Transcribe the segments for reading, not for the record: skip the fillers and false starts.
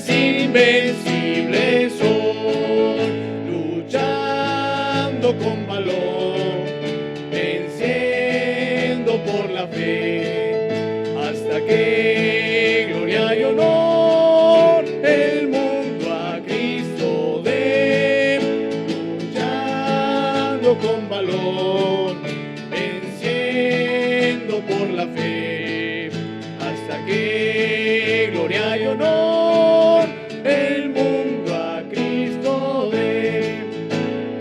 hombres invencibles son, luchando con valor, venciendo por la fe, hasta que gloria y honor el mundo a Cristo dé, luchando con valor, venciendo por la fe, hasta que gloria y honor el mundo a Cristo dé.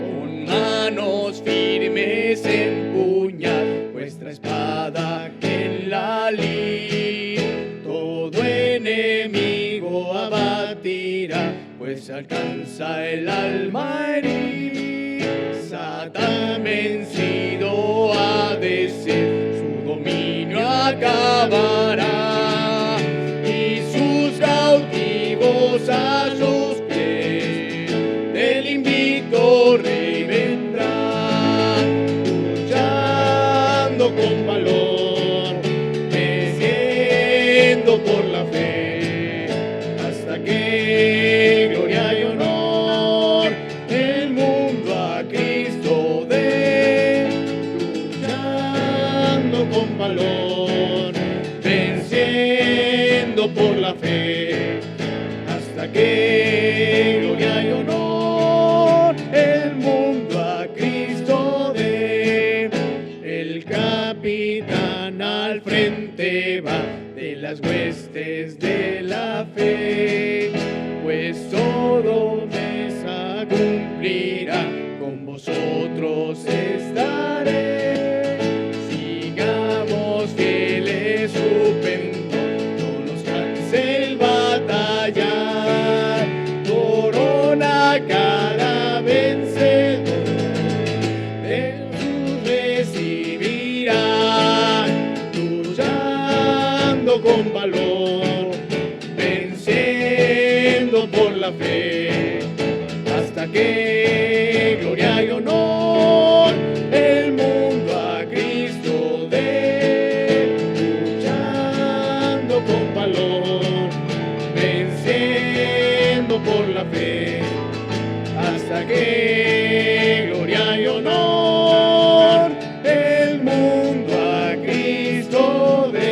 Con manos firmes empuñad vuestra espada en la lid, todo enemigo abatirá, pues alcanza el alma herir. Satán vencido ha de ser, su dominio acabará, y sus cautivos a sus pies del invicto rey vendrá, luchando con valor, venciendo por la fe, hasta que gloria y honor el mundo a Cristo dé, luchando con valor, venciendo por la fe, hasta que gloria y honor el mundo a Cristo dé. El capitán al frente va de las huestes de la fe, pues todo mesa cumplirá, con vosotros estaré. Sigamos fieles su pendón, no nos canse el batallar, corona cada vencedor de Jesús recibirá, luchando con valor, venciendo por la fe, hasta que gloria y honor el mundo a Cristo dé, luchando con valor, venciendo por la fe, hasta que gloria y honor el mundo a Cristo dé.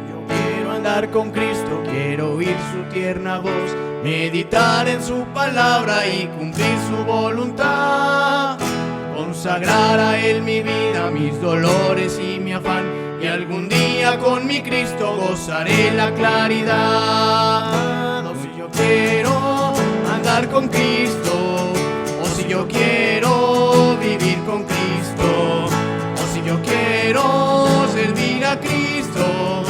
Yo quiero andar con Cristo, quiero oír su tierna voz, meditar en su palabra y cumplir su voluntad, consagrar a Él mi vida, mis dolores y mi afán, y algún día con mi Cristo gozaré la claridad. O si yo quiero andar con Cristo, o si yo quiero vivir con Cristo, o si yo quiero servir a Cristo,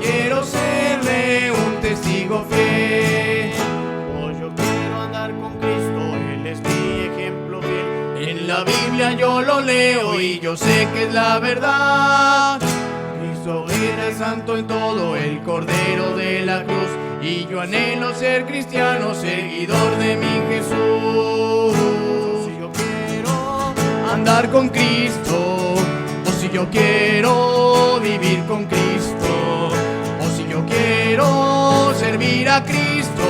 quiero serle un testigo fiel. O yo quiero andar con Cristo, Él es mi ejemplo fiel. En la Biblia yo lo leo y yo sé que es la verdad. Cristo era santo en todo, el Cordero de la cruz, y yo anhelo ser cristiano, seguidor de mi Jesús. Si yo quiero andar con Cristo, o si yo quiero vivir con Cristo, o si yo quiero servir a Cristo,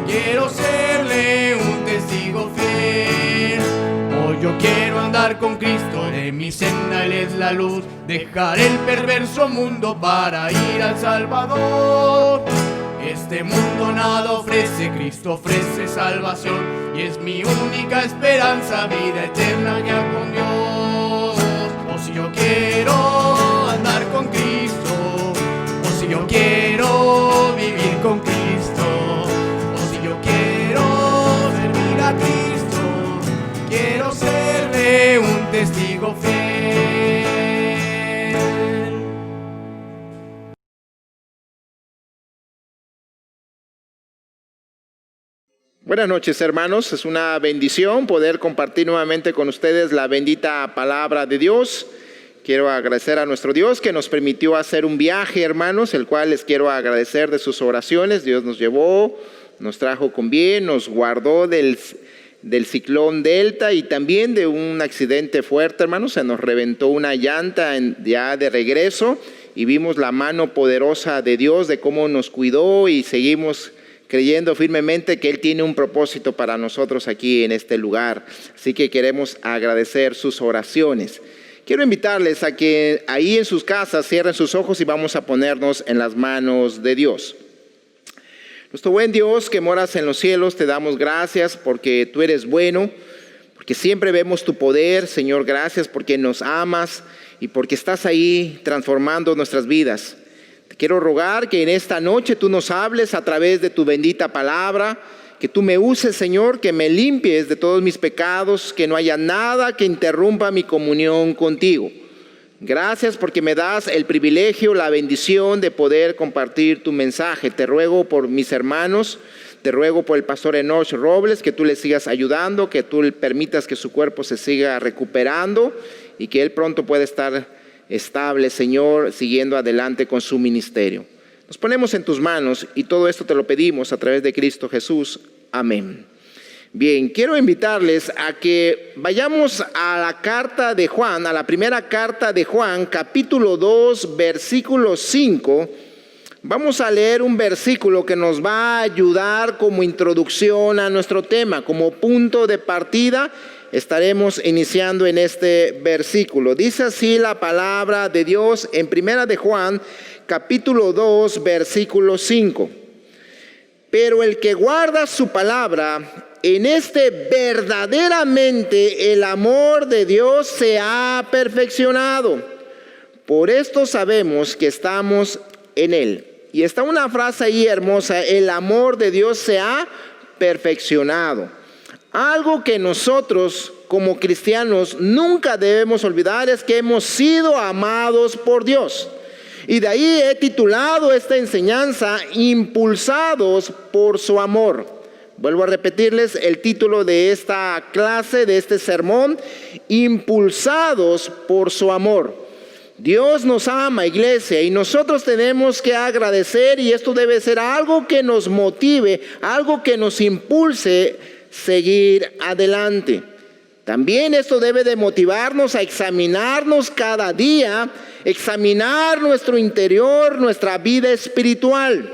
quiero serle un testigo fiel. O yo quiero andar con Cristo, de mi senda Él es la luz, dejar el perverso mundo para ir al Salvador. Este mundo nada ofrece, Cristo ofrece salvación, y es mi única esperanza, vida eterna ya con Dios. O si yo quiero andar con Cristo, o si yo quiero vivir con Cristo, o si yo quiero servir a Cristo, quiero serle un testigo fiel. Buenas noches, hermanos. Es una bendición poder compartir nuevamente con ustedes la bendita palabra de Dios. Quiero agradecer a nuestro Dios que nos permitió hacer un viaje, hermanos, el cual les quiero agradecer de sus oraciones. Dios nos llevó, nos trajo con bien, nos guardó del del ciclón Delta y también de un accidente fuerte, hermanos. Se nos reventó una llanta ya de regreso y vimos la mano poderosa de Dios, de cómo nos cuidó, y seguimos creyendo firmemente que Él tiene un propósito para nosotros aquí en este lugar. Así que queremos agradecer sus oraciones. Quiero invitarles a que ahí en sus casas cierren sus ojos y vamos a ponernos en las manos de Dios. Nuestro buen Dios que moras en los cielos, te damos gracias porque tú eres bueno, porque siempre vemos tu poder. Señor, gracias porque nos amas y porque estás ahí transformando nuestras vidas. Te quiero rogar que en esta noche tú nos hables a través de tu bendita palabra, que tú me uses, Señor, que me limpies de todos mis pecados, que no haya nada que interrumpa mi comunión contigo. Gracias porque me das el privilegio, la bendición de poder compartir tu mensaje. Te ruego por mis hermanos, te ruego por el pastor Enoch Robles, que tú le sigas ayudando, que tú permitas que su cuerpo se siga recuperando y que él pronto pueda estar estable, Señor, siguiendo adelante con su ministerio. Nos ponemos en tus manos y todo esto te lo pedimos a través de Cristo Jesús. Amén. Bien, quiero invitarles a que vayamos a la carta de Juan, a la primera carta de Juan, capítulo 2, versículo 5. Vamos a leer un versículo que nos va a ayudar como introducción a nuestro tema, como punto de partida. Estaremos iniciando en este versículo. Dice así la palabra de Dios en primera de Juan, capítulo 2, versículo 5. Pero el que guarda su palabra, en este verdaderamente el amor de Dios se ha perfeccionado. Por esto sabemos que estamos en Él. Y está una frase ahí hermosa: el amor de Dios se ha perfeccionado. Algo que nosotros como cristianos nunca debemos olvidar es que hemos sido amados por Dios. Y de ahí he titulado esta enseñanza, Impulsados por su amor. Vuelvo a repetirles el título de esta clase, de este sermón: Impulsados por su amor. Dios nos ama, iglesia, y nosotros tenemos que agradecer, y esto debe ser algo que nos motive, algo que nos impulse seguir adelante. También esto debe de motivarnos a examinarnos cada día, examinar nuestro interior, nuestra vida espiritual.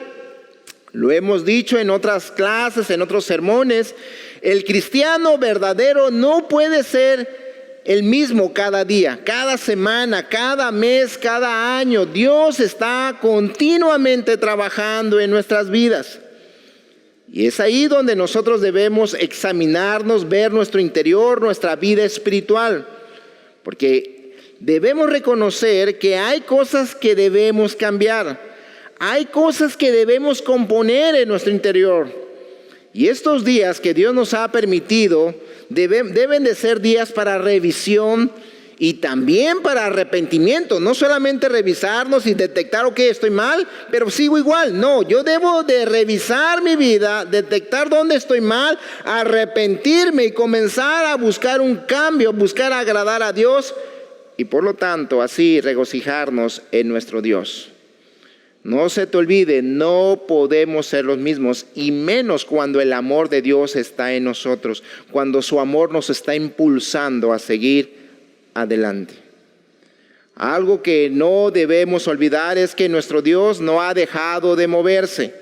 Lo hemos dicho en otras clases, en otros sermones, el cristiano verdadero no puede ser el mismo cada día, cada semana, cada mes, cada año. Dios está continuamente trabajando en nuestras vidas. Y es ahí donde nosotros debemos examinarnos, ver nuestro interior, nuestra vida espiritual. Porque debemos reconocer que hay cosas que debemos cambiar. Hay cosas que debemos componer en nuestro interior. Y estos días que Dios nos ha permitido deben de ser días para revisión y también para arrepentimiento. No solamente revisarnos y detectar, ok, estoy mal, pero sigo igual. No, yo debo de revisar mi vida, detectar dónde estoy mal, arrepentirme y comenzar a buscar un cambio, buscar agradar a Dios y por lo tanto así regocijarnos en nuestro Dios. No se te olvide, no podemos ser los mismos, y menos cuando el amor de Dios está en nosotros, cuando su amor nos está impulsando a seguir adelante. Algo que no debemos olvidar es que nuestro Dios no ha dejado de moverse.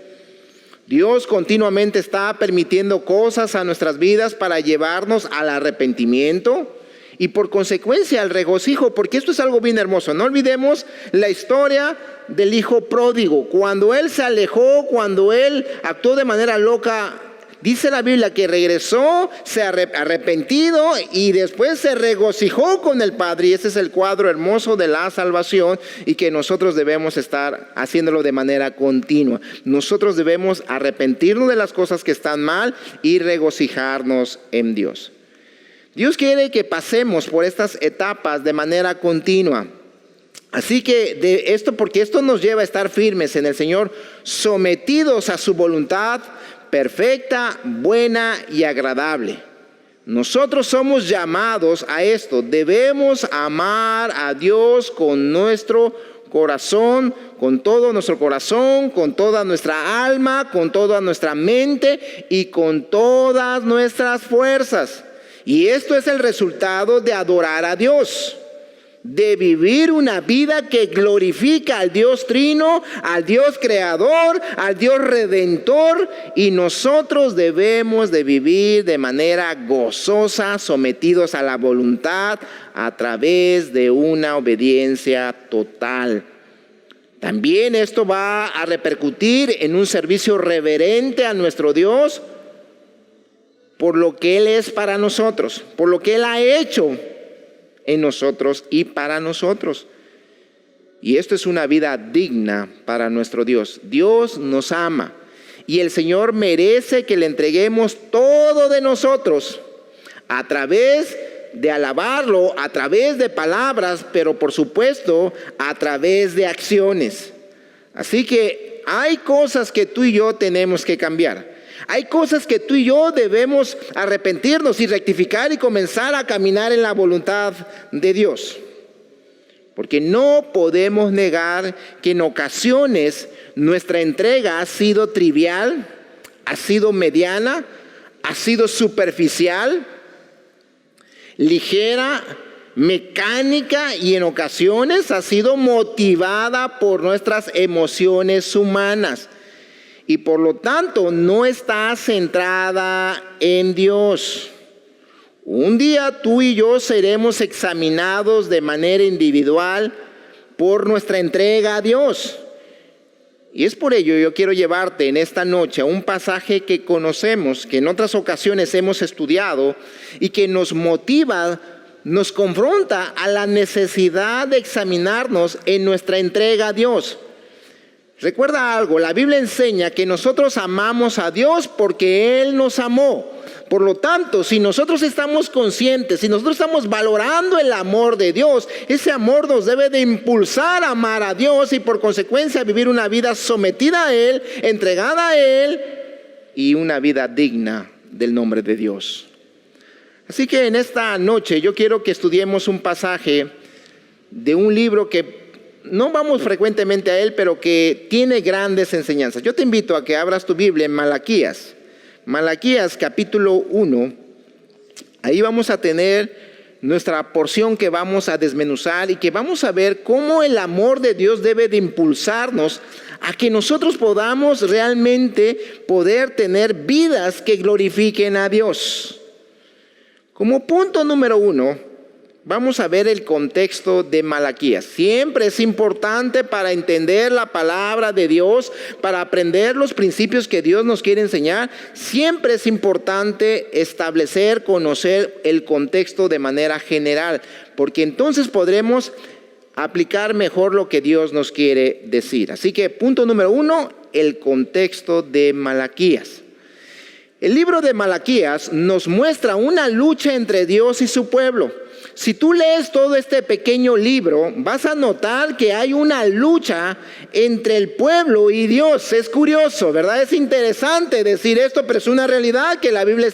Dios continuamente está permitiendo cosas a nuestras vidas para llevarnos al arrepentimiento y por consecuencia al regocijo, porque esto es algo bien hermoso. No olvidemos la historia del hijo pródigo. Cuando él se alejó, cuando él actuó de manera loca, dice la Biblia que regresó, se arrepentido y después se regocijó con el Padre. Y ese es el cuadro hermoso de la salvación y que nosotros debemos estar haciéndolo de manera continua. Nosotros debemos arrepentirnos de las cosas que están mal y regocijarnos en Dios. Dios quiere que pasemos por estas etapas de manera continua. Así que porque esto nos lleva a estar firmes en el Señor, sometidos a su voluntad perfecta, buena y agradable. Nosotros somos llamados a esto. Debemos amar a Dios con nuestro corazón, con todo nuestro corazón, con toda nuestra alma, con toda nuestra mente y con todas nuestras fuerzas. Y esto es el resultado de adorar a Dios, de vivir una vida que glorifica al Dios Trino, al Dios Creador, al Dios Redentor, y nosotros debemos de vivir de manera gozosa, sometidos a la voluntad, a través de una obediencia total. También esto va a repercutir en un servicio reverente a nuestro Dios, por lo que Él es para nosotros, por lo que Él ha hecho en nosotros y para nosotros. Y esto es una vida digna para nuestro Dios. Dios nos ama y el Señor merece que le entreguemos todo de nosotros a través de alabarlo, a través de palabras, pero por supuesto a través de acciones. Así que hay cosas que tú y yo tenemos que cambiar. Hay cosas que tú y yo debemos arrepentirnos y rectificar y comenzar a caminar en la voluntad de Dios. Porque no podemos negar que en ocasiones nuestra entrega ha sido trivial, ha sido mediana, ha sido superficial, ligera, mecánica y en ocasiones ha sido motivada por nuestras emociones humanas. Y por lo tanto no está centrada en Dios. Un día tú y yo seremos examinados de manera individual por nuestra entrega a Dios. Y es por ello yo quiero llevarte en esta noche a un pasaje que conocemos, que en otras ocasiones hemos estudiado y que nos motiva, nos confronta a la necesidad de examinarnos en nuestra entrega a Dios. Recuerda algo, la Biblia enseña que nosotros amamos a Dios porque Él nos amó. Por lo tanto, si nosotros estamos conscientes, si nosotros estamos valorando el amor de Dios, ese amor nos debe de impulsar a amar a Dios y por consecuencia vivir una vida sometida a Él, entregada a Él y una vida digna del nombre de Dios. Así que en esta noche yo quiero que estudiemos un pasaje de un libro que no vamos frecuentemente a él, pero que tiene grandes enseñanzas. Yo te invito a que abras tu Biblia en Malaquías. Malaquías capítulo 1. Ahí vamos a tener nuestra porción que vamos a desmenuzar y que vamos a ver cómo el amor de Dios debe de impulsarnos a que nosotros podamos realmente poder tener vidas que glorifiquen a Dios. Como punto número 1, vamos a ver el contexto de Malaquías. Siempre es importante para entender la palabra de Dios, para aprender los principios que Dios nos quiere enseñar. Siempre es importante establecer, conocer el contexto de manera general, porque entonces podremos aplicar mejor lo que Dios nos quiere decir. Así que punto número 1, el contexto de Malaquías. El libro de Malaquías nos muestra una lucha entre Dios y su pueblo. Si tú lees todo este pequeño libro, vas a notar que hay una lucha entre el pueblo y Dios. Es curioso, ¿verdad? Es interesante decir esto, pero es una realidad que la Biblia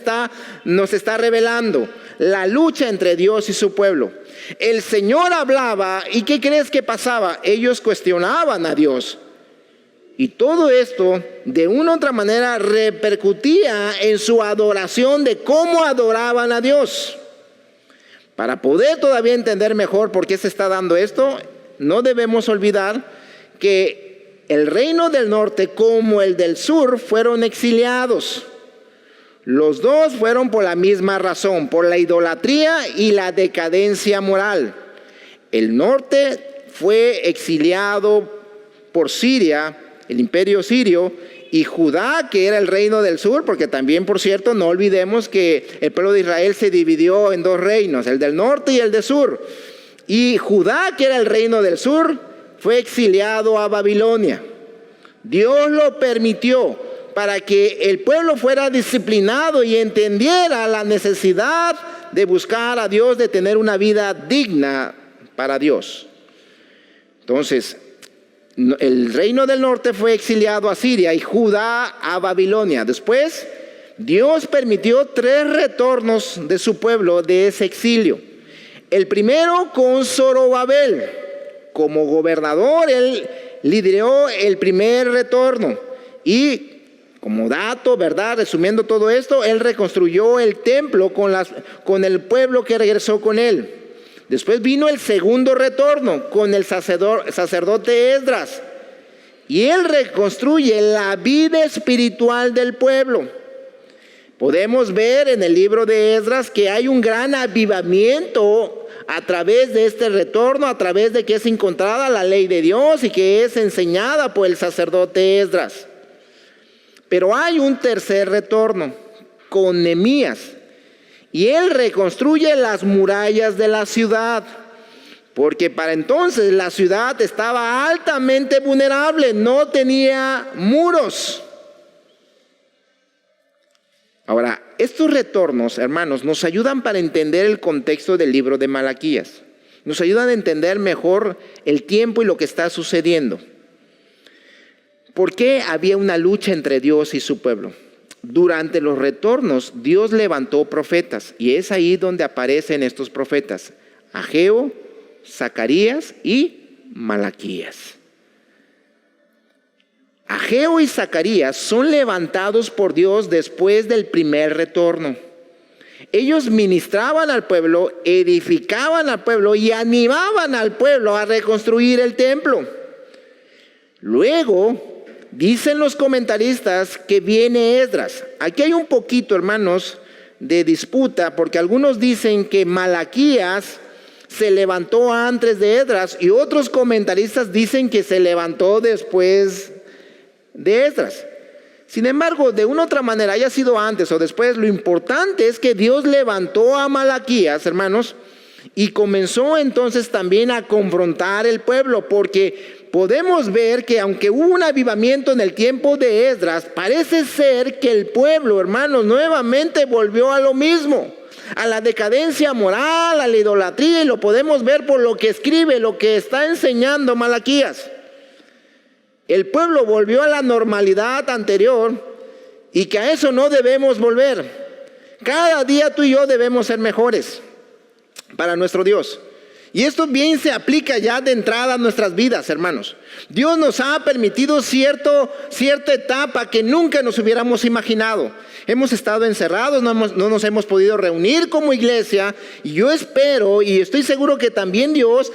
nos está revelando. La lucha entre Dios y su pueblo. El Señor hablaba, ¿y qué crees que pasaba? Ellos cuestionaban a Dios. Y todo esto, de una u otra manera, repercutía en su adoración de cómo adoraban a Dios. Para poder todavía entender mejor por qué se está dando esto, no debemos olvidar que el reino del norte como el del sur fueron exiliados. Los dos fueron por la misma razón, por la idolatría y la decadencia moral. El norte fue exiliado por Siria, el imperio sirio, y Judá, que era el reino del sur, porque también, por cierto, no olvidemos que el pueblo de Israel se dividió en dos reinos, el del norte y el del sur. Y Judá, que era el reino del sur, fue exiliado a Babilonia. Dios lo permitió para que el pueblo fuera disciplinado y entendiera la necesidad de buscar a Dios, de tener una vida digna para Dios. Entonces, el reino del norte fue exiliado a Siria y Judá a Babilonia. Después, Dios permitió 3 retornos de su pueblo de ese exilio. El primero con Zorobabel, como gobernador, él lideró el primer retorno. Y como dato, ¿verdad? Resumiendo todo esto, él reconstruyó el templo con el pueblo que regresó con él. Después vino el segundo retorno con el sacerdote Esdras. Y él reconstruye la vida espiritual del pueblo. Podemos ver en el libro de Esdras que hay un gran avivamiento a través de este retorno, a través de que es encontrada la ley de Dios y que es enseñada por el sacerdote Esdras. Pero hay un tercer retorno con Nehemías. Y él reconstruye las murallas de la ciudad. Porque para entonces la ciudad estaba altamente vulnerable, no tenía muros. Ahora, estos retornos, hermanos, nos ayudan para entender el contexto del libro de Malaquías. Nos ayudan a entender mejor el tiempo y lo que está sucediendo. ¿Por qué había una lucha entre Dios y su pueblo? Durante los retornos, Dios levantó profetas. Y es ahí donde aparecen estos profetas: Ageo, Zacarías y Malaquías. Ageo y Zacarías son levantados por Dios después del primer retorno. Ellos ministraban al pueblo, edificaban al pueblo y animaban al pueblo a reconstruir el templo. Luego, dicen los comentaristas que viene Esdras. Aquí hay un poquito, hermanos, de disputa, porque algunos dicen que Malaquías se levantó antes de Esdras y otros comentaristas dicen que se levantó después de Esdras. Sin embargo, de una u otra manera, haya sido antes o después, lo importante es que Dios levantó a Malaquías, hermanos, y comenzó entonces también a confrontar el pueblo, porque podemos ver que aunque hubo un avivamiento en el tiempo de Esdras, parece ser que el pueblo, hermanos, nuevamente volvió a lo mismo, a la decadencia moral, a la idolatría, y lo podemos ver por lo que escribe, lo que está enseñando Malaquías. El pueblo volvió a la normalidad anterior y que a eso no debemos volver. Cada día tú y yo debemos ser mejores para nuestro Dios. Y esto bien se aplica ya de entrada a nuestras vidas, hermanos. Dios nos ha permitido cierta etapa que nunca nos hubiéramos imaginado. Hemos estado encerrados, no nos hemos podido reunir como iglesia. Y yo espero y estoy seguro que también Dios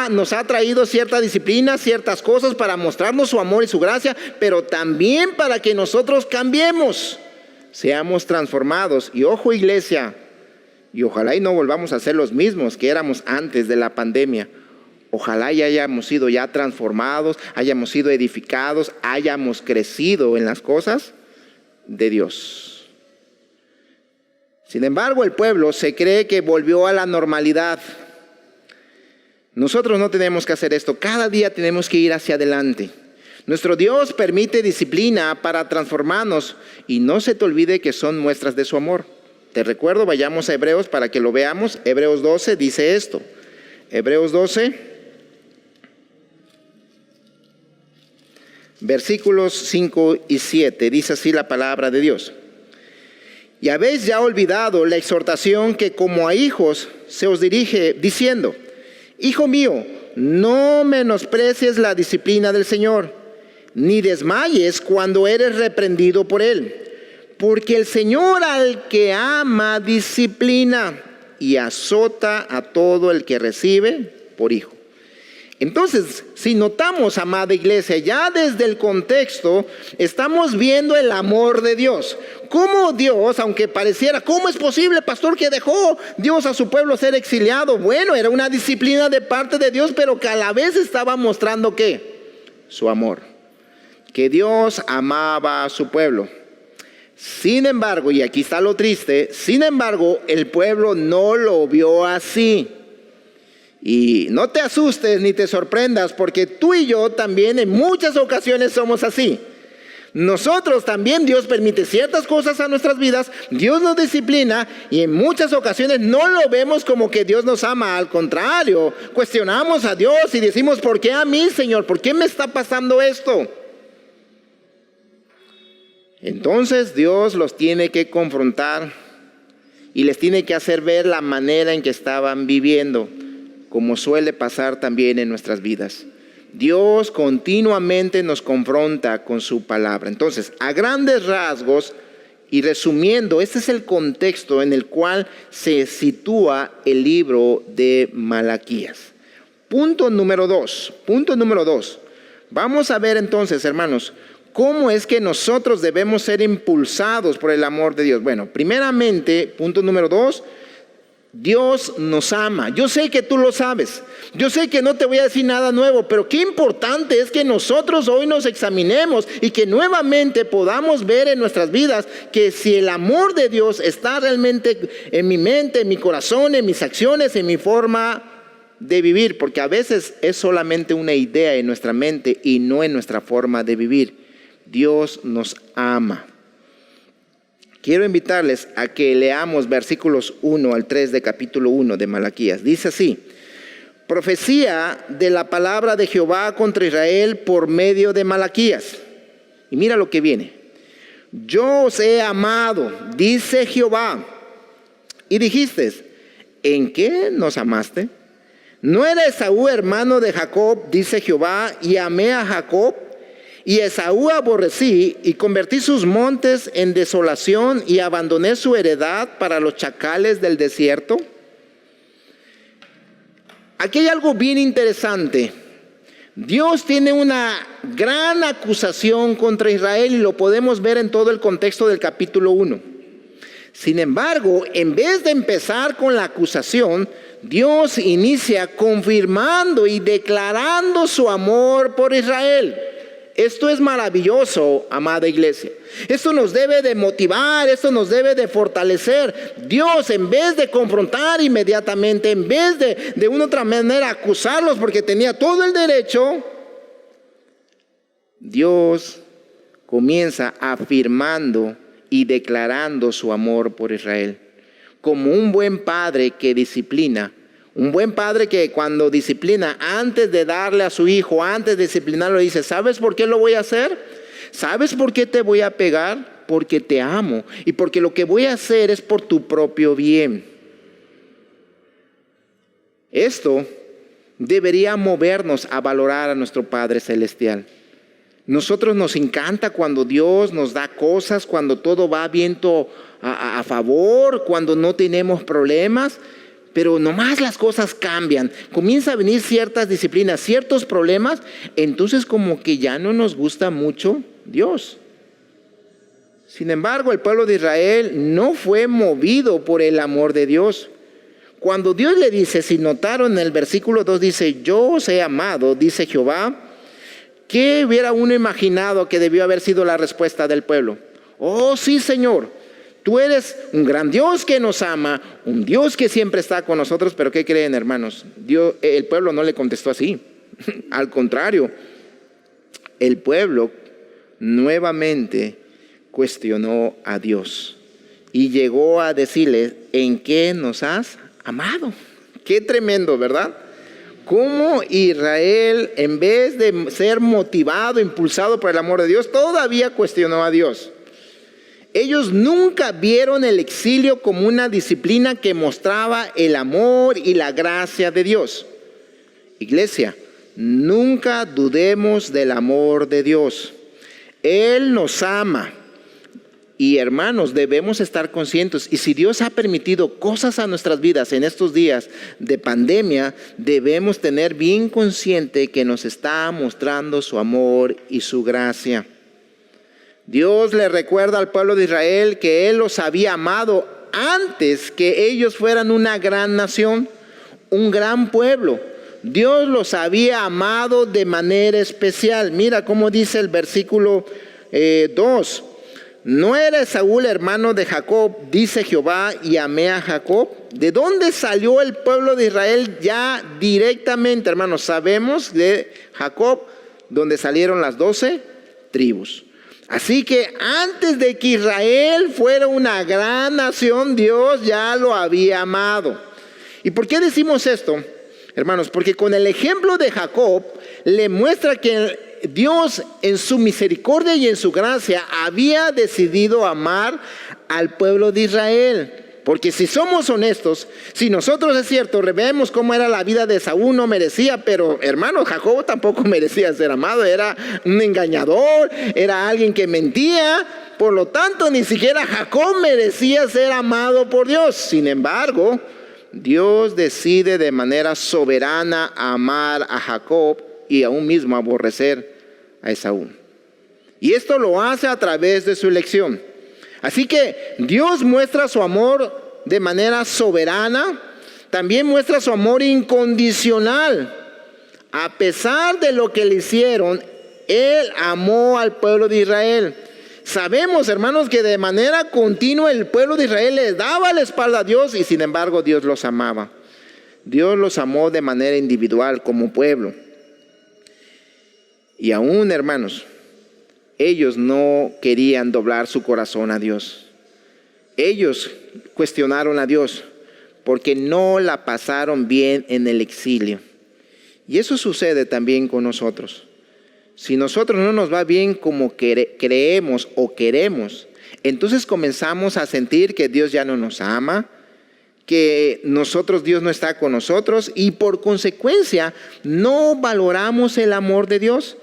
nos ha traído cierta disciplina, ciertas cosas para mostrarnos su amor y su gracia, pero también para que nosotros cambiemos, seamos transformados. Y ojo, iglesia, y ojalá y no volvamos a ser los mismos que éramos antes de la pandemia. Ojalá y hayamos sido ya transformados, hayamos sido edificados, hayamos crecido en las cosas de Dios. Sin embargo, el pueblo se cree que volvió a la normalidad. Nosotros no tenemos que hacer esto. Cada día tenemos que ir hacia adelante. Nuestro Dios permite disciplina para transformarnos, y no se te olvide que son muestras de su amor. Te recuerdo, vayamos a Hebreos para que lo veamos. Hebreos 12 dice esto. Hebreos 12, versículos 5 y 7. Dice así la palabra de Dios. Y habéis ya olvidado la exhortación que como a hijos se os dirige, diciendo: Hijo mío, no menosprecies la disciplina del Señor, ni desmayes cuando eres reprendido por Él. Porque el Señor al que ama disciplina y azota a todo el que recibe por hijo. Entonces, si notamos, amada iglesia, ya desde el contexto estamos viendo el amor de Dios. Cómo Dios, aunque pareciera, ¿cómo es posible, pastor, que dejó Dios a su pueblo ser exiliado? Bueno, era una disciplina de parte de Dios, pero que a la vez estaba mostrando ¿qué? Su amor. Que Dios amaba a su pueblo. Sin embargo, y aquí está lo triste, sin embargo, el pueblo no lo vio así. Y no te asustes ni te sorprendas, porque tú y yo también en muchas ocasiones somos así. Nosotros también, Dios permite ciertas cosas a nuestras vidas, Dios nos disciplina y en muchas ocasiones no lo vemos como que Dios nos ama. Al contrario, cuestionamos a Dios y decimos: ¿por qué a mí, Señor? ¿Por qué me está pasando esto? Entonces Dios los tiene que confrontar y les tiene que hacer ver la manera en que estaban viviendo. como suele pasar también en nuestras vidas. Dios continuamente nos confronta con su palabra. Entonces, a grandes rasgos y resumiendo, este es el contexto en el cual se sitúa el libro de Malaquías. Punto número dos. Vamos a ver entonces, hermanos, ¿cómo es que nosotros debemos ser impulsados por el amor de Dios? Bueno, primeramente, punto número 2, Dios nos ama. Yo sé que tú lo sabes. Yo sé que no te voy a decir nada nuevo, pero qué importante es que nosotros hoy nos examinemos y que nuevamente podamos ver en nuestras vidas que si el amor de Dios está realmente en mi mente, en mi corazón, en mis acciones, en mi forma de vivir, porque a veces es solamente una idea en nuestra mente y no en nuestra forma de vivir. Dios nos ama. Quiero invitarles a que leamos versículos 1 al 3 de capítulo 1 de Malaquías. Dice así: profecía de la palabra de Jehová contra Israel por medio de Malaquías. Y mira lo que viene. Yo os he amado, dice Jehová. Y dijiste, ¿en qué nos amaste? ¿No era Esaú hermano de Jacob, dice Jehová, y amé a Jacob? Y Esaú aborrecí y convertí sus montes en desolación y abandoné su heredad para los chacales del desierto. Aquí hay algo bien interesante. Dios tiene una gran acusación contra Israel y lo podemos ver en todo el contexto del capítulo 1. Sin embargo, en vez de empezar con la acusación, Dios inicia confirmando y declarando su amor por Israel. Esto es maravilloso, amada iglesia. Esto nos debe de motivar, esto nos debe de fortalecer. Dios, en vez de confrontar inmediatamente, en vez de una otra manera acusarlos porque tenía todo el derecho, Dios comienza afirmando y declarando su amor por Israel. Como un buen padre que disciplina. Un buen padre que cuando disciplina, antes de darle a su hijo, antes de disciplinarlo, dice, ¿sabes por qué lo voy a hacer? ¿Sabes por qué te voy a pegar? Porque te amo y porque lo que voy a hacer es por tu propio bien. Esto debería movernos a valorar a nuestro Padre Celestial. Nosotros nos encanta cuando Dios nos da cosas, cuando todo va viento a favor, cuando no tenemos problemas. Pero nomás las cosas cambian, comienza a venir ciertas disciplinas, ciertos problemas, entonces como que ya no nos gusta mucho Dios. Sin embargo, el pueblo de Israel no fue movido por el amor de Dios. Cuando Dios le dice, si notaron en el versículo 2 dice, yo os he amado, dice Jehová, ¿qué hubiera uno imaginado que debió haber sido la respuesta del pueblo? Oh sí, Señor. Tú eres un gran Dios que nos ama, un Dios que siempre está con nosotros, pero ¿qué creen, hermanos? El pueblo no le contestó así. Al contrario, el pueblo nuevamente cuestionó a Dios y llegó a decirle, ¿en qué nos has amado? Qué tremendo, ¿verdad? Cómo Israel, en vez de ser motivado, impulsado por el amor de Dios, todavía cuestionó a Dios. Ellos nunca vieron el exilio como una disciplina que mostraba el amor y la gracia de Dios. Iglesia, nunca dudemos del amor de Dios. Él nos ama. Y hermanos, debemos estar conscientes. Y si Dios ha permitido cosas a nuestras vidas en estos días de pandemia, debemos tener bien consciente que nos está mostrando su amor y su gracia. Dios le recuerda al pueblo de Israel que Él los había amado antes que ellos fueran una gran nación, un gran pueblo. Dios los había amado de manera especial. Mira cómo dice el versículo 2. ¿No era Esaú hermano de Jacob, dice Jehová, y amé a Jacob? ¿De dónde salió el pueblo de Israel ya directamente, hermanos? Sabemos de Jacob, donde salieron las 12 tribus. Así que antes de que Israel fuera una gran nación, Dios ya lo había amado. ¿Y por qué decimos esto, hermanos? Porque con el ejemplo de Jacob le muestra que Dios en su misericordia y en su gracia había decidido amar al pueblo de Israel. Porque si somos honestos, si nosotros es cierto, vemos cómo era la vida de Esaú, no merecía, pero hermano, Jacob tampoco merecía ser amado, era un engañador, era alguien que mentía, por lo tanto ni siquiera Jacob merecía ser amado por Dios. Sin embargo, Dios decide de manera soberana amar a Jacob y aún mismo aborrecer a Esaú. Y esto lo hace a través de su elección. Así que Dios muestra su amor de manera soberana, también muestra su amor incondicional. A pesar de lo que le hicieron, Él amó al pueblo de Israel. Sabemos, hermanos, que de manera continua el pueblo de Israel le daba la espalda a Dios y sin embargo Dios los amaba. Dios los amó de manera individual como pueblo. Y aún, hermanos, ellos no querían doblar su corazón a Dios. Ellos cuestionaron a Dios porque no la pasaron bien en el exilio. Y eso sucede también con nosotros. Si nosotros no nos va bien como creemos o queremos, entonces comenzamos a sentir que Dios ya no nos ama, que Dios no está con nosotros y por consecuencia no valoramos el amor de Dios.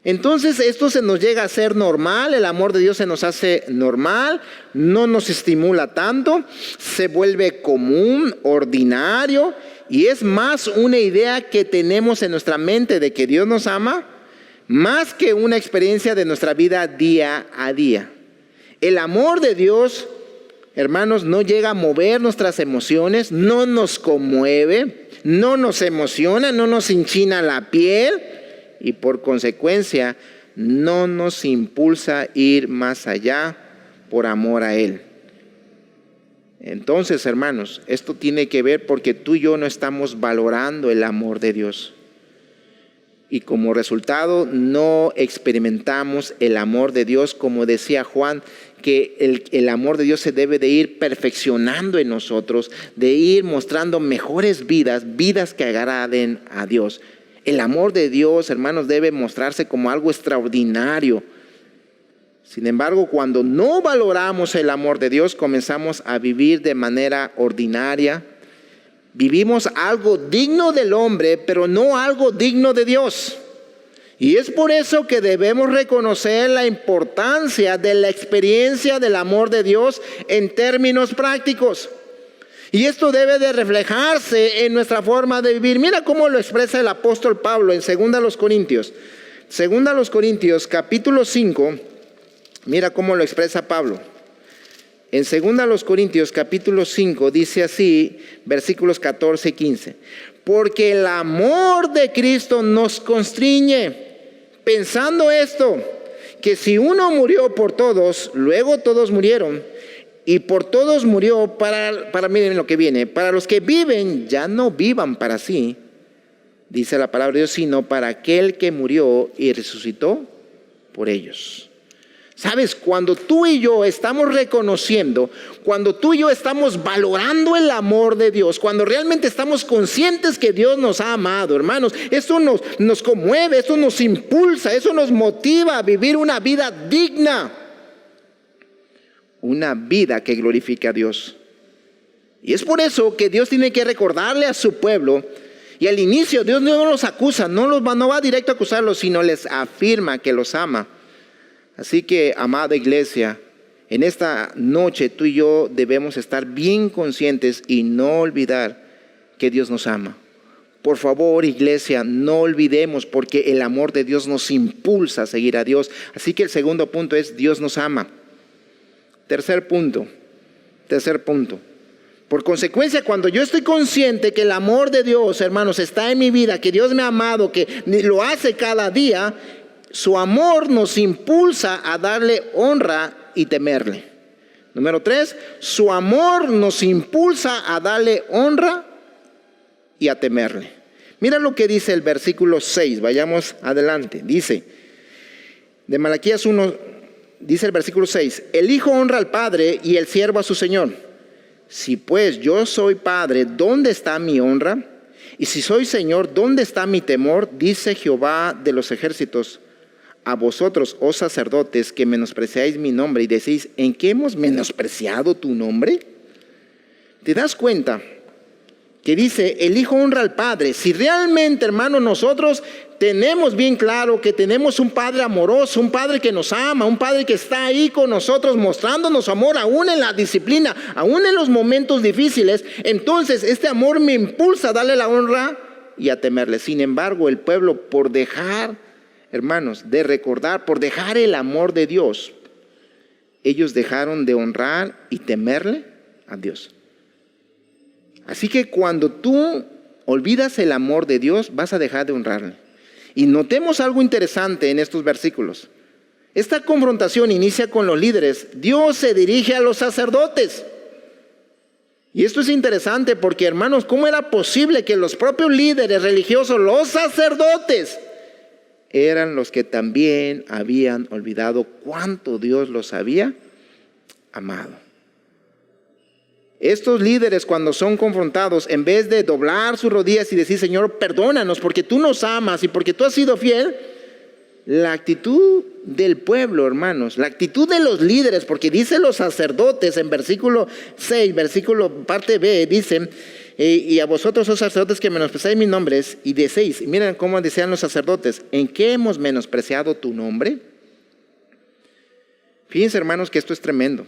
Entonces esto se nos llega a ser normal, el amor de Dios se nos hace normal, no nos estimula tanto, se vuelve común, ordinario y es más una idea que tenemos en nuestra mente de que Dios nos ama, más que una experiencia de nuestra vida día a día. El amor de Dios, hermanos, no llega a mover nuestras emociones, no nos conmueve, no nos emociona, no nos hinchina la piel. Y por consecuencia no nos impulsa a ir más allá por amor a Él. Entonces, hermanos, esto tiene que ver porque tú y yo no estamos valorando el amor de Dios. Y como resultado no experimentamos el amor de Dios, como decía Juan, que el amor de Dios se debe de ir perfeccionando en nosotros, de ir mostrando mejores vidas que agraden a Dios. El amor de Dios, hermanos, debe mostrarse como algo extraordinario. Sin embargo, cuando no valoramos el amor de Dios, comenzamos a vivir de manera ordinaria. Vivimos algo digno del hombre, pero no algo digno de Dios. Y es por eso que debemos reconocer la importancia de la experiencia del amor de Dios en términos prácticos. Y esto debe de reflejarse en nuestra forma de vivir. Mira cómo lo expresa el apóstol Pablo en 2 Corintios. 2 Corintios capítulo 5. Mira cómo lo expresa Pablo. En 2 Corintios capítulo 5 dice así, versículos 14 y 15. Porque el amor de Cristo nos constriñe, pensando esto, que si uno murió por todos, luego todos murieron. Y por todos murió miren lo que viene, para los que viven ya no vivan para sí, dice la palabra de Dios, sino para aquel que murió y resucitó por ellos. Sabes, cuando tú y yo estamos reconociendo, cuando tú y yo estamos valorando el amor de Dios, cuando realmente estamos conscientes que Dios nos ha amado, hermanos, eso nos conmueve, eso nos impulsa, eso nos motiva a vivir una vida digna. Una vida que glorifique a Dios. Y es por eso que Dios tiene que recordarle a su pueblo. Y al inicio Dios no los acusa, no va directo a acusarlos, sino les afirma que los ama. Así que, amada iglesia, en esta noche tú y yo debemos estar bien conscientes y no olvidar que Dios nos ama. Por favor, iglesia, no olvidemos, porque el amor de Dios nos impulsa a seguir a Dios. Así que el segundo punto es: Dios nos ama. Tercer punto. Por consecuencia, cuando yo estoy consciente que el amor de Dios, hermanos, está en mi vida, que Dios me ha amado, que lo hace cada día, su amor nos impulsa a darle honra y temerle. Número 3, su amor nos impulsa a darle honra y a temerle. Mira lo que dice el versículo 6, vayamos adelante. Dice, de Malaquías 1, dice el versículo 6, el hijo honra al padre y el siervo a su señor. Si pues yo soy padre, ¿dónde está mi honra? Y si soy señor, ¿dónde está mi temor? Dice Jehová de los ejércitos. A vosotros, oh sacerdotes, que menospreciáis mi nombre y decís, ¿en qué hemos menospreciado tu nombre? ¿Te das cuenta que dice, el Hijo honra al Padre? Si realmente, hermanos, nosotros tenemos bien claro que tenemos un Padre amoroso, un Padre que nos ama, un Padre que está ahí con nosotros mostrándonos amor aún en la disciplina, aún en los momentos difíciles, entonces este amor me impulsa a darle la honra y a temerle. Sin embargo, el pueblo, por dejar, hermanos, de recordar, por dejar el amor de Dios, ellos dejaron de honrar y temerle a Dios. Así que cuando tú olvidas el amor de Dios, vas a dejar de honrarle. Y notemos algo interesante en estos versículos. Esta confrontación inicia con los líderes. Dios se dirige a los sacerdotes. Y esto es interesante porque, hermanos, ¿cómo era posible que los propios líderes religiosos, los sacerdotes, eran los que también habían olvidado cuánto Dios los había amado? Estos líderes, cuando son confrontados, en vez de doblar sus rodillas y decir, Señor, perdónanos porque tú nos amas y porque tú has sido fiel, la actitud del pueblo, hermanos, la actitud de los líderes, porque dice los sacerdotes en versículo 6, versículo parte B, dicen, y a vosotros, oh sacerdotes, que menospreciáis mis nombres, y decéis, miren cómo decían los sacerdotes, ¿en qué hemos menospreciado tu nombre? Fíjense, hermanos, que esto es tremendo.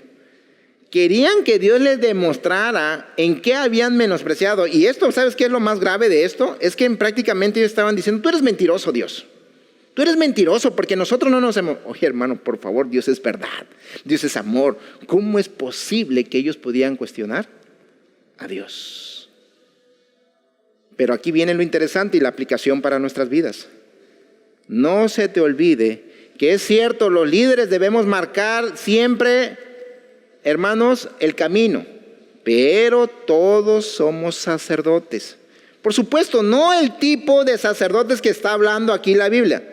Querían que Dios les demostrara en qué habían menospreciado. Y esto, ¿sabes qué es lo más grave de esto? Es que prácticamente ellos estaban diciendo, tú eres mentiroso, Dios. Tú eres mentiroso porque nosotros no nos hemos... Oye, hermano, por favor, Dios es verdad. Dios es amor. ¿Cómo es posible que ellos podían cuestionar a Dios? Pero aquí viene lo interesante y la aplicación para nuestras vidas. No se te olvide que es cierto, los líderes debemos marcar siempre, hermanos, el camino, pero todos somos sacerdotes. Por supuesto, no el tipo de sacerdotes que está hablando aquí la Biblia,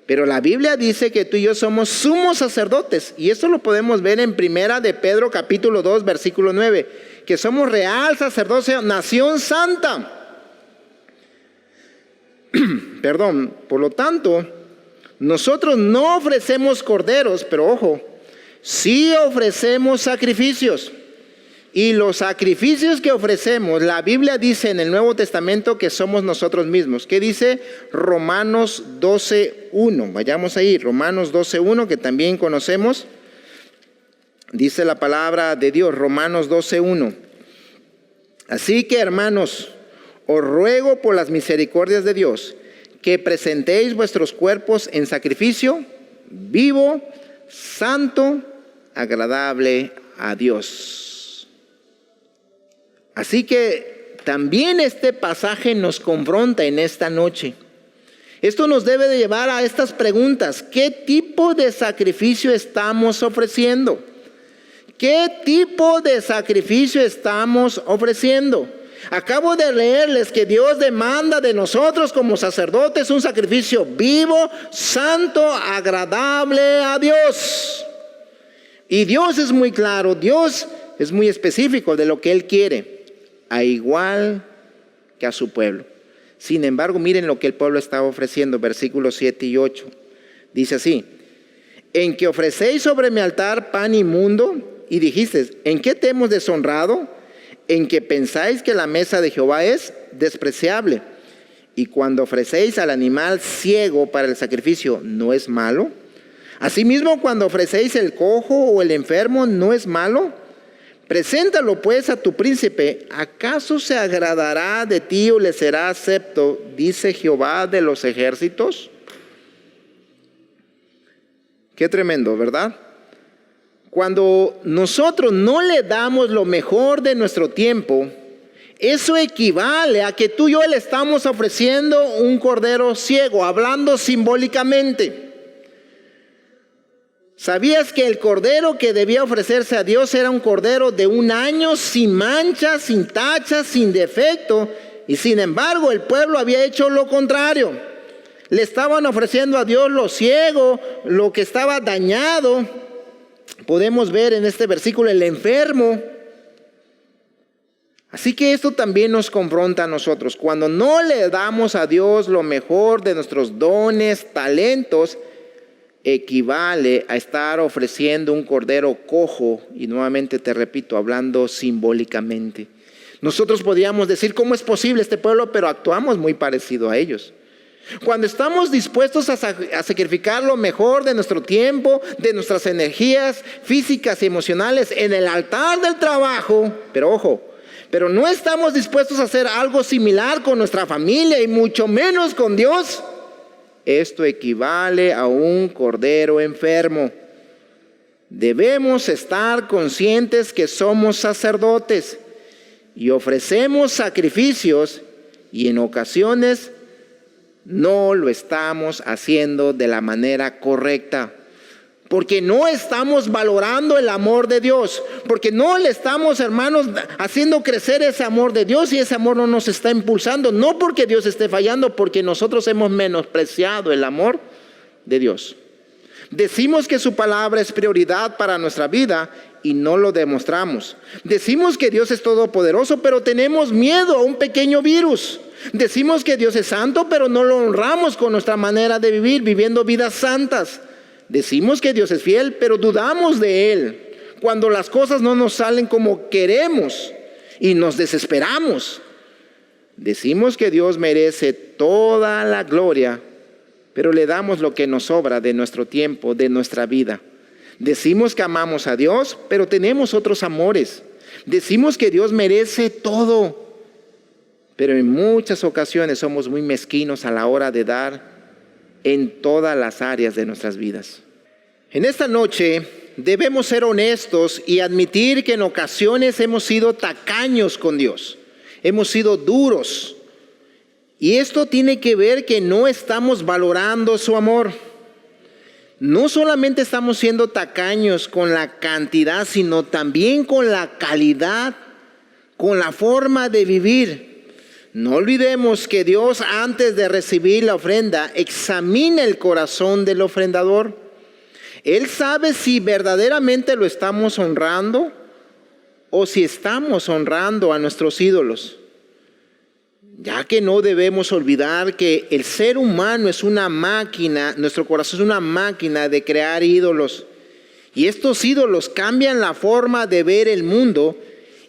pero la Biblia dice que tú y yo somos sumos sacerdotes, y esto lo podemos ver en Primera de Pedro capítulo 2 versículo 9, que somos real sacerdocio, nación santa. Perdón, por lo tanto, nosotros no ofrecemos corderos, pero ojo, sí ofrecemos sacrificios. Y los sacrificios que ofrecemos, la Biblia dice en el Nuevo Testamento que somos nosotros mismos. ¿Qué dice Romanos 12:1? Vayamos ahí, Romanos 12:1, que también conocemos. Dice la palabra de Dios, Romanos 12:1. Así que, hermanos, os ruego por las misericordias de Dios que presentéis vuestros cuerpos en sacrificio vivo, santo, agradable a Dios. Así que también este pasaje nos confronta en esta noche. Esto nos debe de llevar a estas preguntas. ¿Qué tipo de sacrificio estamos ofreciendo? ¿Qué tipo de sacrificio estamos ofreciendo? Acabo de leerles que Dios demanda de nosotros como sacerdotes un sacrificio vivo, santo, agradable a Dios. Y Dios es muy claro, Dios es muy específico de lo que Él quiere, a igual que a su pueblo. Sin embargo, miren lo que el pueblo estaba ofreciendo, versículos 7 y 8. Dice así: en que ofrecéis sobre mi altar pan inmundo, y dijisteis, ¿en qué te hemos deshonrado? En que pensáis que la mesa de Jehová es despreciable, y cuando ofrecéis al animal ciego para el sacrificio, ¿no es malo? Asimismo, cuando ofrecéis el cojo o el enfermo, ¿no es malo? Preséntalo pues a tu príncipe. ¿Acaso se agradará de ti o le será acepto? Dice Jehová de los ejércitos. Qué tremendo, ¿verdad? Cuando nosotros no le damos lo mejor de nuestro tiempo, eso equivale a que tú y yo le estamos ofreciendo un cordero ciego, hablando simbólicamente. ¿Sabías que el cordero que debía ofrecerse a Dios era un cordero de 1 año, sin mancha, sin tacha, sin defecto? Y sin embargo, el pueblo había hecho lo contrario. Le estaban ofreciendo a Dios lo ciego, lo que estaba dañado. Podemos ver en este versículo el enfermo. Así que esto también nos confronta a nosotros. Cuando no le damos a Dios lo mejor de nuestros dones, talentos, equivale a estar ofreciendo un cordero cojo, y nuevamente te repito, hablando simbólicamente. Nosotros podríamos decir, ¿cómo es posible este pueblo? Pero actuamos muy parecido a ellos. Cuando estamos dispuestos a sacrificar lo mejor de nuestro tiempo, de nuestras energías físicas y emocionales en el altar del trabajo, pero ojo, pero no estamos dispuestos a hacer algo similar con nuestra familia y mucho menos con Dios, esto equivale a un cordero enfermo. Debemos estar conscientes que somos sacerdotes y ofrecemos sacrificios, y en ocasiones no lo estamos haciendo de la manera correcta, porque no estamos valorando el amor de Dios, porque no le estamos, hermanos, haciendo crecer ese amor de Dios, y ese amor no nos está impulsando, no porque Dios esté fallando, porque nosotros hemos menospreciado el amor de Dios. Decimos que su palabra es prioridad para nuestra vida y no lo demostramos. Decimos que Dios es todopoderoso, pero tenemos miedo a un pequeño virus. Decimos que Dios es santo, pero no lo honramos con nuestra manera de vivir, viviendo vidas santas. Decimos que Dios es fiel, pero dudamos de Él cuando las cosas no nos salen como queremos y nos desesperamos. Decimos que Dios merece toda la gloria, pero le damos lo que nos sobra de nuestro tiempo, de nuestra vida. Decimos que amamos a Dios, pero tenemos otros amores. Decimos que Dios merece todo, pero en muchas ocasiones somos muy mezquinos a la hora de dar en todas las áreas de nuestras vidas. En esta noche debemos ser honestos y admitir que en ocasiones hemos sido tacaños con Dios, hemos sido duros, y esto tiene que ver que no estamos valorando su amor. No solamente estamos siendo tacaños con la cantidad, sino también con la calidad, con la forma de vivir. No olvidemos que Dios, antes de recibir la ofrenda, examina el corazón del ofrendador. Él sabe si verdaderamente lo estamos honrando o si estamos honrando a nuestros ídolos. Ya que no debemos olvidar que el ser humano es una máquina, nuestro corazón es una máquina de crear ídolos. Y estos ídolos cambian la forma de ver el mundo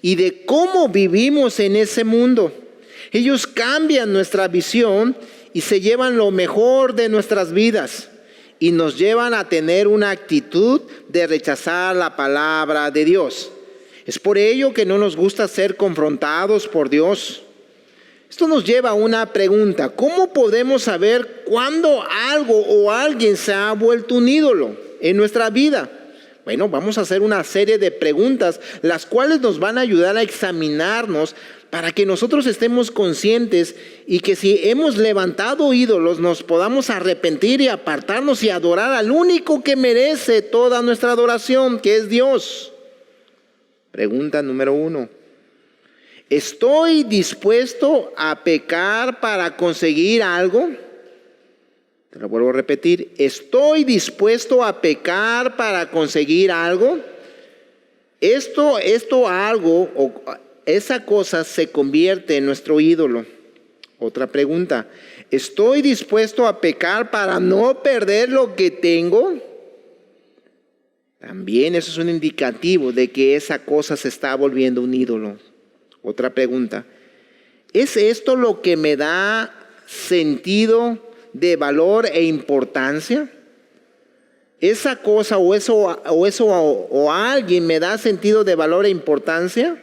y de cómo vivimos en ese mundo. Ellos cambian nuestra visión y se llevan lo mejor de nuestras vidas y nos llevan a tener una actitud de rechazar la palabra de Dios. Es por ello que no nos gusta ser confrontados por Dios. Esto nos lleva a una pregunta: ¿cómo podemos saber cuándo algo o alguien se ha vuelto un ídolo en nuestra vida? Bueno, vamos a hacer una serie de preguntas, las cuales nos van a ayudar a examinarnos para que nosotros estemos conscientes y que si hemos levantado ídolos nos podamos arrepentir y apartarnos y adorar al único que merece toda nuestra adoración, que es Dios. Pregunta número 1. ¿Estoy dispuesto a pecar para conseguir algo? Te lo vuelvo a repetir. ¿Estoy dispuesto a pecar para conseguir algo? Esto algo o esa cosa se convierte en nuestro ídolo. Otra pregunta. ¿Estoy dispuesto a pecar para no perder lo que tengo? También eso es un indicativo de que esa cosa se está volviendo un ídolo. Otra pregunta. ¿Es esto lo que me da sentido de valor e importancia? ¿Esa cosa o alguien me da sentido de valor e importancia?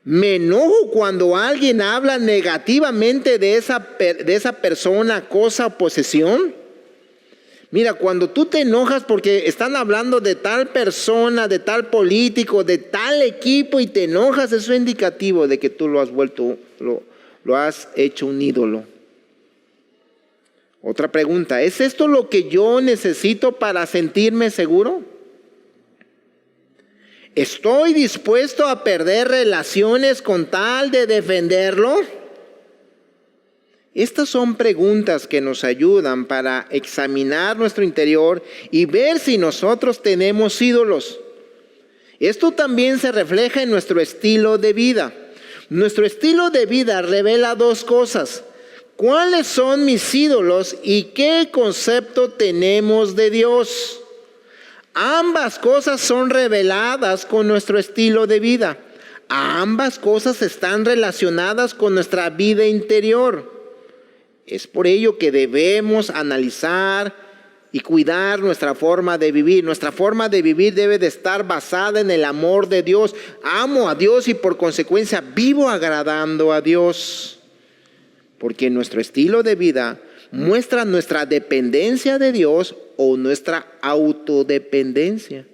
¿Me enojo cuando alguien habla negativamente de esa persona, cosa o posesión? Mira, cuando tú te enojas porque están hablando de tal persona, de tal político, de tal equipo y te enojas, eso es indicativo de que tú lo has hecho un ídolo. Otra pregunta, ¿es esto lo que yo necesito para sentirme seguro? ¿Estoy dispuesto a perder relaciones con tal de defenderlo? Estas son preguntas que nos ayudan para examinar nuestro interior y ver si nosotros tenemos ídolos. Esto también se refleja en nuestro estilo de vida. Nuestro estilo de vida revela dos cosas: ¿Cuáles son mis ídolos y qué concepto tenemos de Dios? Ambas cosas son reveladas con nuestro estilo de vida. Ambas cosas están relacionadas con nuestra vida interior. Es por ello que debemos analizar y cuidar nuestra forma de vivir. Nuestra forma de vivir debe de estar basada en el amor de Dios. Amo a Dios y por consecuencia vivo agradando a Dios. Porque nuestro estilo de vida muestra nuestra dependencia de Dios o nuestra autodependencia.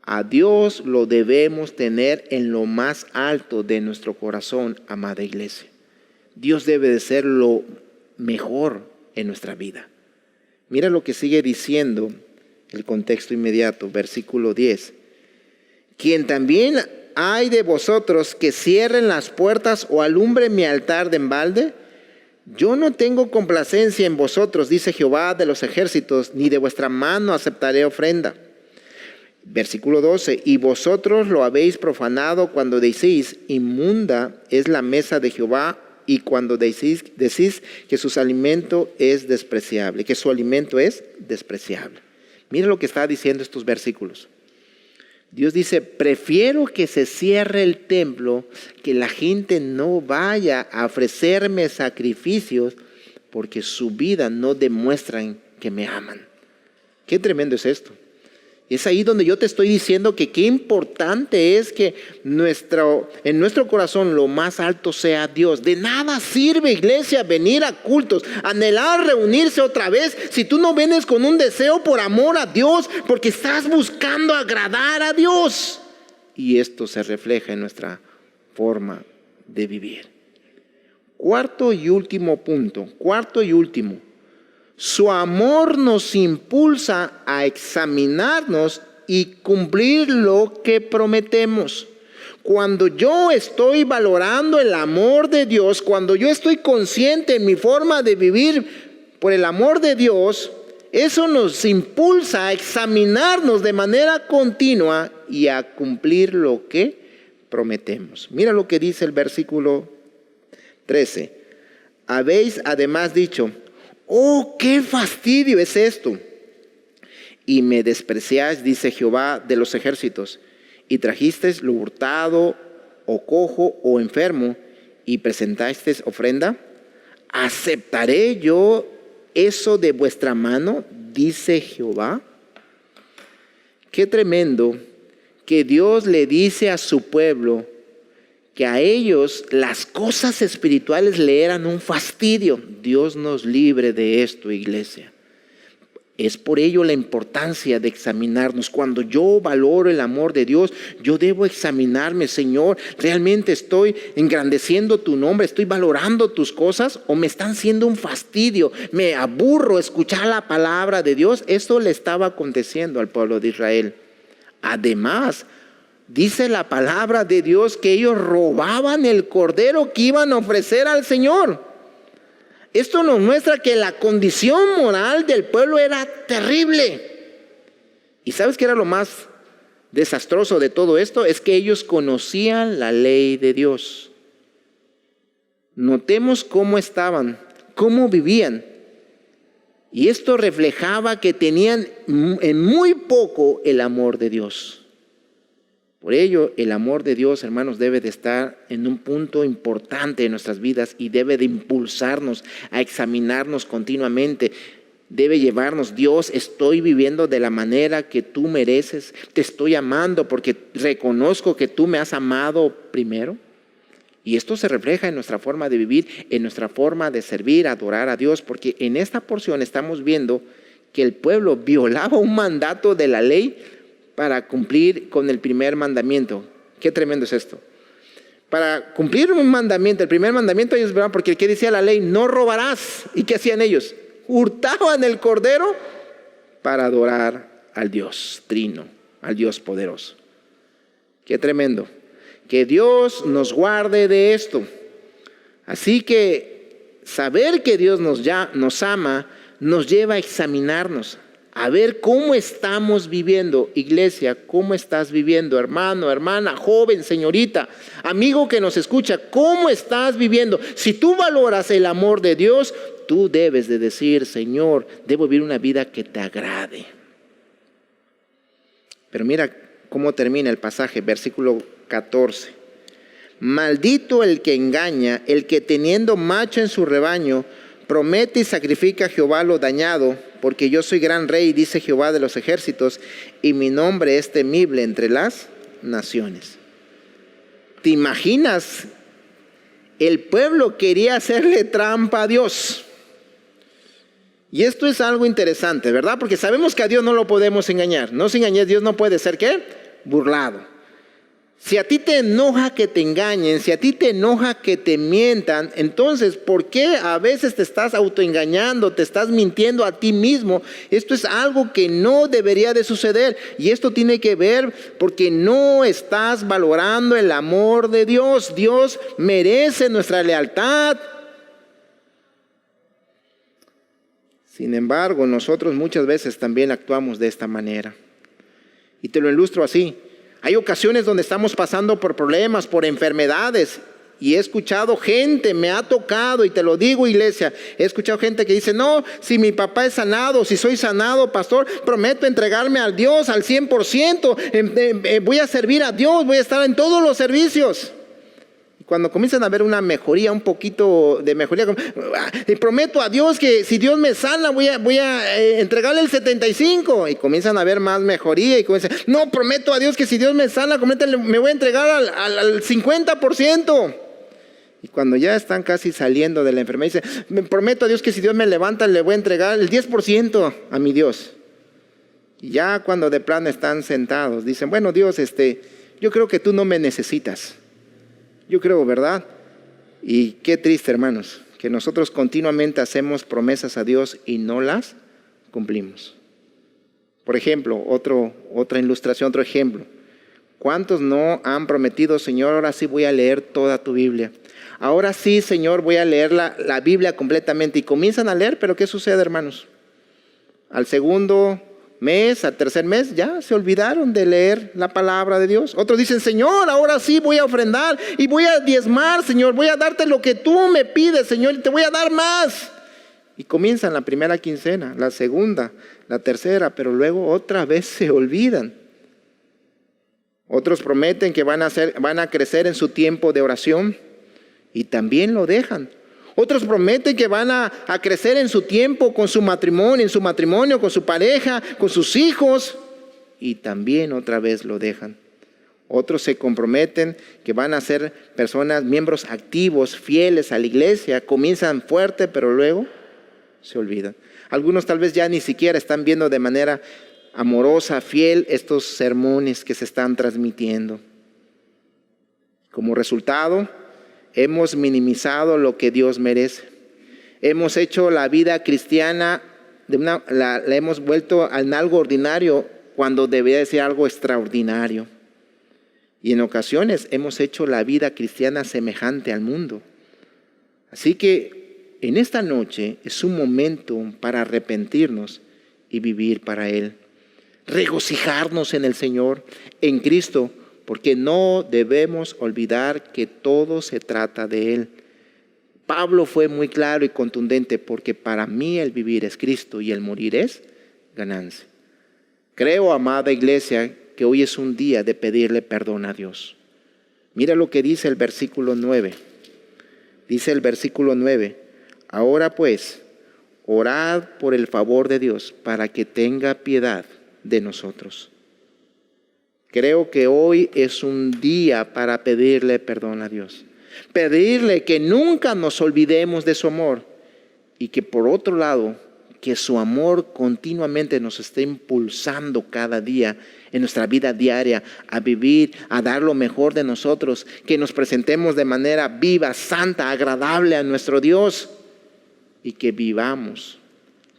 A Dios lo debemos tener en lo más alto de nuestro corazón, amada iglesia. Dios debe de ser lo mejor en nuestra vida. Mira lo que sigue diciendo el contexto inmediato, versículo 10. Quien también hay de vosotros que cierren las puertas o alumbren mi altar de embalde. Yo no tengo complacencia en vosotros, dice Jehová de los ejércitos, ni de vuestra mano aceptaré ofrenda. Versículo 12, y vosotros lo habéis profanado cuando decís, inmunda es la mesa de Jehová, y cuando decís que su alimento es despreciable, que su alimento es despreciable. Mira lo que está diciendo estos versículos. Dios dice, prefiero que se cierre el templo, que la gente no vaya a ofrecerme sacrificios, porque su vida no demuestran que me aman. Qué tremendo es esto. Es ahí donde yo te estoy diciendo que qué importante es que en nuestro corazón lo más alto sea Dios. De nada sirve, iglesia, venir a cultos, anhelar reunirse otra vez, si tú no vienes con un deseo por amor a Dios, porque estás buscando agradar a Dios. Y esto se refleja en nuestra forma de vivir. Cuarto y último punto, su amor nos impulsa a examinarnos y cumplir lo que prometemos. Cuando yo estoy valorando el amor de Dios, cuando yo estoy consciente en mi forma de vivir por el amor de Dios, eso nos impulsa a examinarnos de manera continua y a cumplir lo que prometemos. Mira lo que dice el versículo 13. Habéis además dicho, oh, qué fastidio es esto. Y me despreciáis, dice Jehová de los ejércitos, y trajisteis lo hurtado, o cojo, o enfermo, y presentasteis ofrenda. ¿Aceptaré yo eso de vuestra mano? Dice Jehová. Qué tremendo que Dios le dice a su pueblo que a ellos las cosas espirituales le eran un fastidio. Dios nos libre de esto, iglesia. Es por ello la importancia de examinarnos. Cuando yo valoro el amor de Dios, yo debo examinarme, Señor, ¿realmente estoy engrandeciendo tu nombre? ¿Estoy valorando tus cosas? ¿O me están siendo un fastidio? ¿Me aburro escuchar la palabra de Dios? Esto le estaba aconteciendo al pueblo de Israel. Además, dice la palabra de Dios que ellos robaban el cordero que iban a ofrecer al Señor. Esto nos muestra que la condición moral del pueblo era terrible. ¿Y sabes qué era lo más desastroso de todo esto? Es que ellos conocían la ley de Dios. Notemos cómo estaban, cómo vivían. Y esto reflejaba que tenían en muy poco el amor de Dios. Por ello, el amor de Dios, hermanos, debe de estar en un punto importante en nuestras vidas y debe de impulsarnos a examinarnos continuamente. Debe llevarnos, Dios, estoy viviendo de la manera que tú mereces. Te estoy amando porque reconozco que tú me has amado primero. Y esto se refleja en nuestra forma de vivir, en nuestra forma de servir, adorar a Dios. Porque en esta porción estamos viendo que el pueblo violaba un mandato de la ley para cumplir con el primer mandamiento. Qué tremendo es esto. Para cumplir un mandamiento, el primer mandamiento, ellos verán, porque ¿qué decía la ley? No robarás. ¿Y qué hacían ellos? Hurtaban el cordero para adorar al Dios trino, al Dios poderoso. Qué tremendo. Que Dios nos guarde de esto. Así que saber que Dios nos ama nos lleva a examinarnos, a ver cómo estamos viviendo. Iglesia, ¿cómo estás viviendo? Hermano, hermana, joven, señorita, amigo que nos escucha, ¿cómo estás viviendo? Si tú valoras el amor de Dios, tú debes de decir: Señor, debo vivir una vida que te agrade. Pero mira cómo termina el pasaje, versículo 14. Maldito el que engaña, el que teniendo macho en su rebaño, promete y sacrifica a Jehová lo dañado, porque yo soy gran rey, dice Jehová de los ejércitos, y mi nombre es temible entre las naciones. ¿Te imaginas? El pueblo quería hacerle trampa a Dios. Y esto es algo interesante, ¿verdad? Porque sabemos que a Dios no lo podemos engañar. No se engañe, Dios no puede ser, ¿qué? Burlado. Si a ti te enoja que te engañen, si a ti te enoja que te mientan, entonces, ¿por qué a veces te estás autoengañando, te estás mintiendo a ti mismo? Esto es algo que no debería de suceder. Y esto tiene que ver porque no estás valorando el amor de Dios. Dios merece nuestra lealtad. Sin embargo, nosotros muchas veces también actuamos de esta manera. Y te lo ilustro así. Hay ocasiones donde estamos pasando por problemas, por enfermedades, y he escuchado gente, me ha tocado, y te lo digo, iglesia, he escuchado gente que dice: no, si mi papá es sanado, si soy sanado, pastor, prometo entregarme a Dios al 100%, voy a servir a Dios, voy a estar en todos los servicios. Cuando comienzan a ver una mejoría, un poquito de mejoría, prometo a Dios que si Dios me sana, voy a entregarle el 75%. Y comienzan a ver más mejoría y comienzan: no, prometo a Dios que si Dios me sana, me voy a entregar al 50%. Y cuando ya están casi saliendo de la enfermedad, dicen: me prometo a Dios que si Dios me levanta, le voy a entregar el 10% a mi Dios. Y ya cuando de plano están sentados, dicen: bueno, Dios, yo creo que tú no me necesitas. Yo creo, ¿verdad? Y qué triste, hermanos, que nosotros continuamente hacemos promesas a Dios y no las cumplimos. Por ejemplo, otra ilustración, otro ejemplo. ¿Cuántos no han prometido: Señor, ahora sí voy a leer toda tu Biblia? Ahora sí, Señor, voy a leer la Biblia completamente. Y comienzan a leer, pero ¿qué sucede, hermanos? Al segundo mes, al tercer mes, ya se olvidaron de leer la palabra de Dios. Otros dicen: Señor, ahora sí voy a ofrendar y voy a diezmar, Señor, voy a darte lo que tú me pides, Señor, y te voy a dar más. Y comienzan la primera quincena, la segunda, la tercera, pero luego otra vez se olvidan. Otros prometen que van a crecer en su tiempo de oración y también lo dejan. Otros prometen que van a crecer en su tiempo con su matrimonio, con su pareja, con sus hijos, y también otra vez lo dejan. Otros se comprometen que van a ser personas, miembros activos, fieles a la iglesia, comienzan fuerte, pero luego se olvidan. Algunos tal vez ya ni siquiera están viendo de manera amorosa, fiel, estos sermones que se están transmitiendo. Como resultado, hemos minimizado lo que Dios merece. Hemos hecho la vida cristiana, la hemos vuelto en algo ordinario cuando debería ser algo extraordinario. Y en ocasiones hemos hecho la vida cristiana semejante al mundo. Así que en esta noche es un momento para arrepentirnos y vivir para Él. Regocijarnos en el Señor, en Cristo, porque no debemos olvidar que todo se trata de Él. Pablo fue muy claro y contundente: porque para mí el vivir es Cristo y el morir es ganancia. Creo, amada iglesia, que hoy es un día de pedirle perdón a Dios. Mira lo que dice el versículo 9. Dice el versículo 9: ahora pues, orad por el favor de Dios para que tenga piedad de nosotros. Creo que hoy es un día para pedirle perdón a Dios. Pedirle que nunca nos olvidemos de su amor. Y que por otro lado, que su amor continuamente nos esté impulsando cada día en nuestra vida diaria a vivir, a dar lo mejor de nosotros. Que nos presentemos de manera viva, santa, agradable a nuestro Dios. Y que vivamos,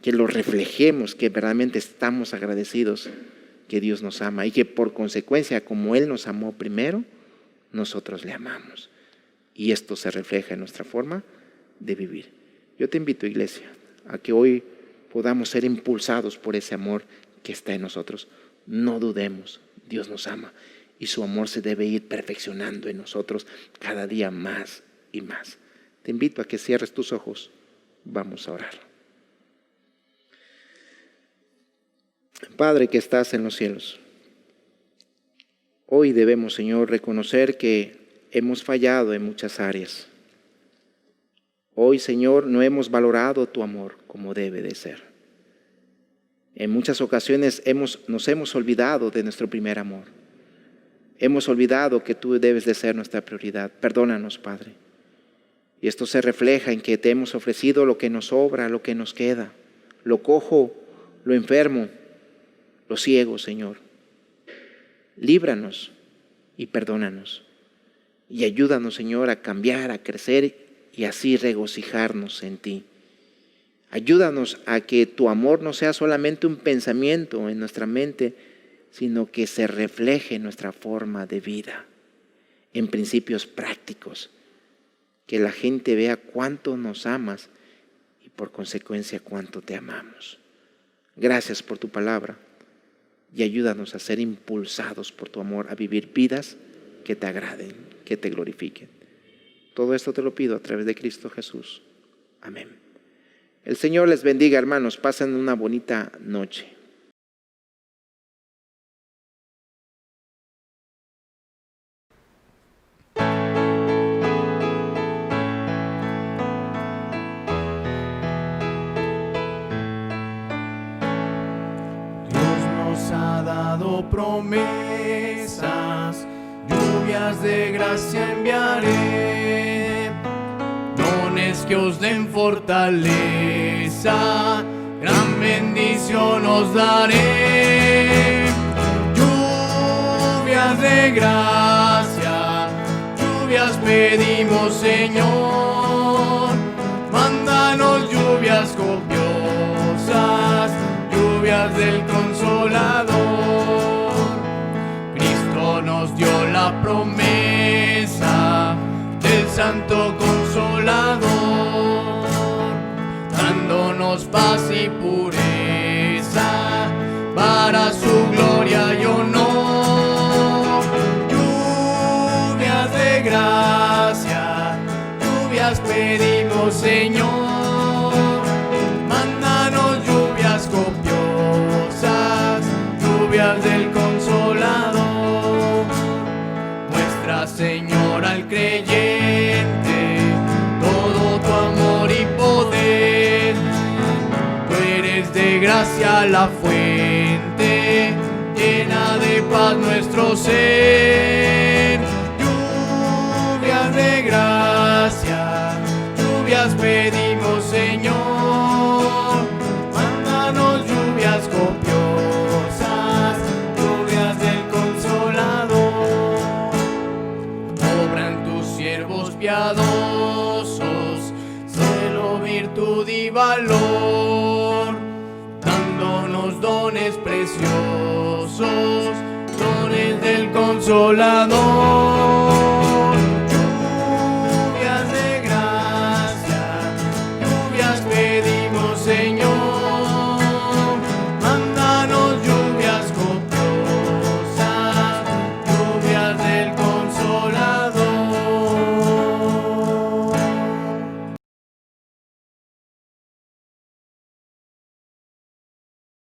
que lo reflejemos, que verdaderamente estamos agradecidos que Dios nos ama y que por consecuencia, como Él nos amó primero, nosotros le amamos. Y esto se refleja en nuestra forma de vivir. Yo te invito, iglesia, a que hoy podamos ser impulsados por ese amor que está en nosotros. No dudemos, Dios nos ama y su amor se debe ir perfeccionando en nosotros cada día más y más. Te invito a que cierres tus ojos. Vamos a orar. Padre que estás en los cielos, hoy debemos, Señor, reconocer que hemos fallado en muchas áreas. Hoy, Señor, no hemos valorado tu amor como debe de ser. En muchas ocasiones nos hemos olvidado de nuestro primer amor. Hemos olvidado que tú debes de ser nuestra prioridad. Perdónanos, Padre. Y esto se refleja en que te hemos ofrecido lo que nos sobra, lo que nos queda, lo cojo, lo enfermo, lo ciego, Señor. Líbranos y perdónanos. Y ayúdanos, Señor, a cambiar, a crecer y así regocijarnos en ti. Ayúdanos a que tu amor no sea solamente un pensamiento en nuestra mente, sino que se refleje en nuestra forma de vida, en principios prácticos. Que la gente vea cuánto nos amas y por consecuencia cuánto te amamos. Gracias por tu palabra y ayúdanos a ser impulsados por tu amor, a vivir vidas que te agraden, que te glorifiquen. Todo esto te lo pido a través de Cristo Jesús. Amén. El Señor les bendiga, hermanos. Pasen una bonita noche. Dios nos ha dado promesas, lluvias de gracia enviaré, dones que os den fortaleza, gran bendición os daré. Lluvias de gracia, lluvias pedimos, Señor, mándanos lluvias copiosas, lluvias del Consolador. Cristo nos dio la promesa del Santo Consolador, dándonos paz y pureza para su gloria y honor. Lluvias de gracia, lluvias pedimos, Señor, mándanos lluvias copiosas, lluvias del Consolador. Muestra, Señor, al creyente todo tu amor y poder. Tú eres de gracia la fuente, llena de paz nuestro ser. Lluvias de gracia, lluvias pedimos, Señor, mándanos lluvias copiosas, lluvias del Consolador. Obran tus siervos piadosos, celo, virtud y valor, dándonos dones preciosos, dones del Consolador.